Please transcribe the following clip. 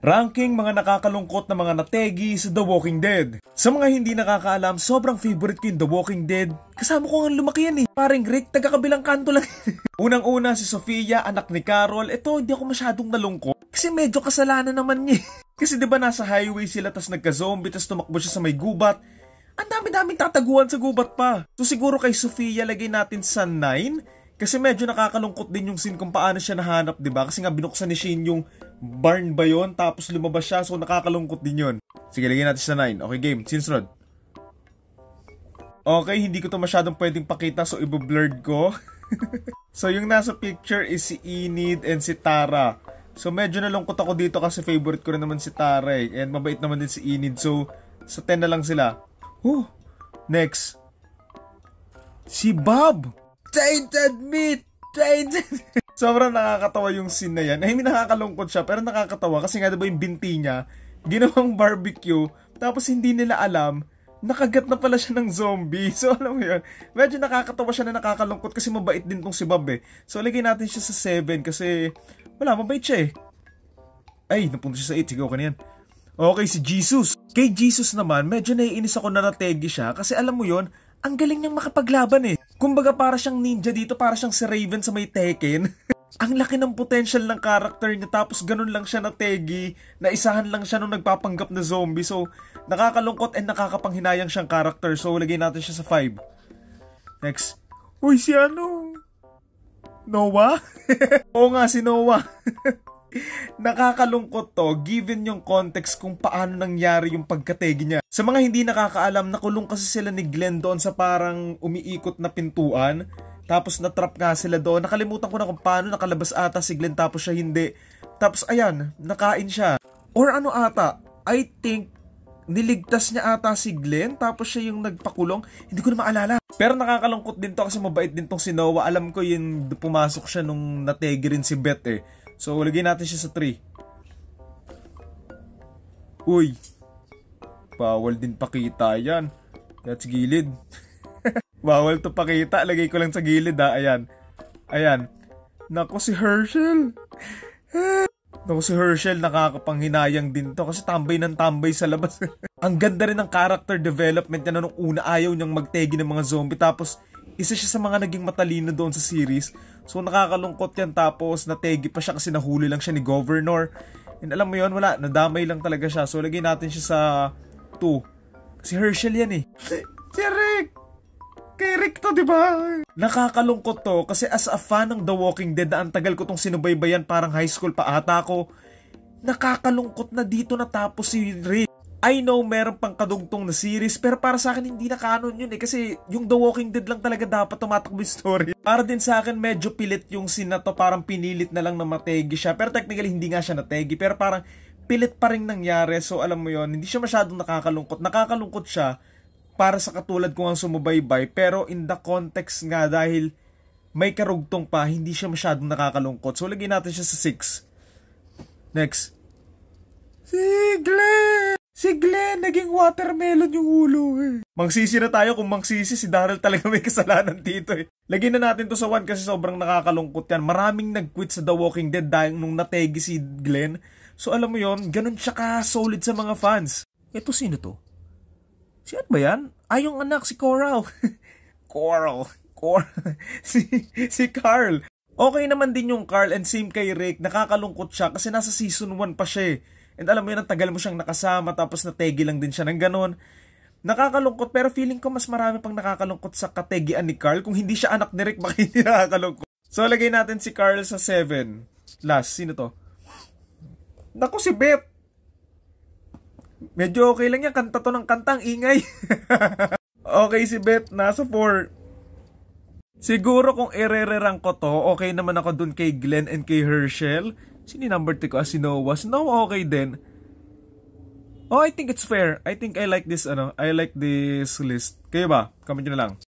Ranking mga nakakalungkot na mga nategi sa The Walking Dead. Sa mga hindi nakakaalam, sobrang favorite ko yung The Walking Dead. Kasama ko nga lumaki yan eh. Paring Rick, taga-kabilang kanto lang. Unang-una si Sofia, anak ni Carol. Ito, hindi ako masyadong nalungkot. Kasi medyo kasalanan naman niya. Kasi diba nasa highway sila, tas nagka-zombie, tas tumakbo siya sa may gubat. Ang dami-daming tataguan sa gubat pa. So siguro kay Sofia lagay natin sa 9. Kasi medyo nakakalungkot din yung scene kung paano siya nahanap, diba? Kasi nga binuksan ni Shane yung barn ba yun? Tapos lumabas siya, so nakakalungkot din yun. Sige, lagyan natin sa 9. Okay, game. Sinsunod. Okay, hindi ko to masyadong pwedeng pakita, so ibo-blurred ko. So yung nasa picture is si Enid and si Tara. So medyo nalungkot ako dito kasi favorite ko rin naman si Tara eh. And mabait naman din si Enid, so sa 10 na lang sila. Next. Si Bob! Tainted meat! Tainted! Sobrang nakakatawa yung scene na yan. I mean, nakakalungkot siya, pero nakakatawa kasi nga diba yung binti niya, ginawang barbecue, tapos hindi nila alam, nakagat na pala siya ng zombie. So alam mo yun, medyo nakakatawa siya na nakakalungkot kasi mabait din tong si Bob eh. So lagay natin siya sa 7 kasi, wala, mabait siya eh. Ay, napunta siya sa 8. Sige, okay na yan. Okay, si Jesus. Kay Jesus naman, medyo naiinis ako na nategi siya kasi alam mo yun, ang galing niyang makapaglaban eh. Kumbaga para siyang ninja dito, para siyang si Raven sa may Tekken. Ang laki ng potential ng character niya tapos ganun lang siya nategi, naisahan lang siya nung nagpapanggap na zombie. So, nakakalungkot and nakakapanghinayang siyang character. So, lagay natin siya sa 5. Next. Uy, si ano? Noah? Oo nga, si Noah. Nakakalungkot to given yung context kung paano nangyari yung pagkategi niya. Sa mga hindi nakakaalam, nakulong kasi sila ni Glenn doon sa parang umiikot na pintuan. Tapos natrap nga sila doon. Nakalimutan ko na kung paano nakalabas ata si Glenn tapos siya hindi. Tapos ayan, nakain siya. Or ano ata, I think niligtas niya ata si Glenn tapos siya yung nagpakulong. Hindi ko na maalala. Pero nakakalungkot din to kasi mabait din tong si Noah. Alam ko yung pumasok siya nung nategi rin si Beth eh. So, lagyan natin siya sa 3. Uy. Bawal din pakita yan. That's gilid. Bawal to pakita. Lagay ko lang sa gilid ha. Ayan. Ayan. Naku si Hershel. Naku si Hershel. Nakakapanghinayang din to. Kasi tambay ng tambay sa labas. Ang ganda rin ng character development niya na nung una ayaw niyang magtegi ng mga zombie. Tapos, isa siya sa mga naging matalino doon sa series. So nakakalungkot yan tapos nategi pa siya kasi nahuli lang siya ni Governor. And alam mo yun, wala, nadamay lang talaga siya. So lagay natin siya sa 2. Si Hershel yan eh. Si Rick! Kay Rick to, diba? Nakakalungkot to kasi as a fan ng The Walking Dead na ang tagal ko tong sinubaybayan, parang high school pa ata ako. Nakakalungkot na dito natapos si Rick. I know meron pang kadugtong na series pero para sa akin hindi na canon yun eh kasi yung The Walking Dead lang talaga dapat tumatakbo yung story. Para din sa akin medyo pilit yung scene na to, parang pinilit na lang na mategi siya pero technically hindi nga siya nategi pero parang pilit pa rin nangyari. So alam mo yon, hindi siya masyadong nakakalungkot. Nakakalungkot siya para sa katulad ko ang sumubaybay pero in the context nga dahil may karugtong pa hindi siya masyadong nakakalungkot. So lagyan natin siya sa 6. Next. Si Glenn! Si Glenn, naging watermelon yung ulo eh. Mangsisi na tayo kung mangsisi, si Daryl talaga may kasalanan dito eh. Lagyan na natin to sa 1 kasi sobrang nakakalungkot yan. Maraming nag-quit sa The Walking Dead dahil nung nategi si Glenn. So alam mo yon, ganun siya ka-solid sa mga fans. Eto sino to? Si ano ba yan? Yung anak, si Coral. Coral. Si Carl. Okay naman din yung Carl and same kay Rick. Nakakalungkot siya kasi nasa season 1 pa siya eh. And alam mo yun, ang tagal mo siyang nakasama tapos nategi lang din siya ng ganon. Nakakalungkot pero feeling ko mas marami pang nakakalungkot sa kategian ni Carl. Kung hindi siya anak ni Rick, baka hindi nakakalungkot. So lagay natin si Carl sa 7. Last, sino to? Naku si Beth. Medyo okay lang yan, kanta to ng kantang ingay. Okay si Beth, nasa 4. Siguro kung irererang ko to, okay naman ako dun kay Glenn and kay Hershel. Sino number 3 ko? Si Noah. Si Noah okay din. Oh, I think it's fair. I think I like this, I like this list. Kayo ba? Comment nyo na lang.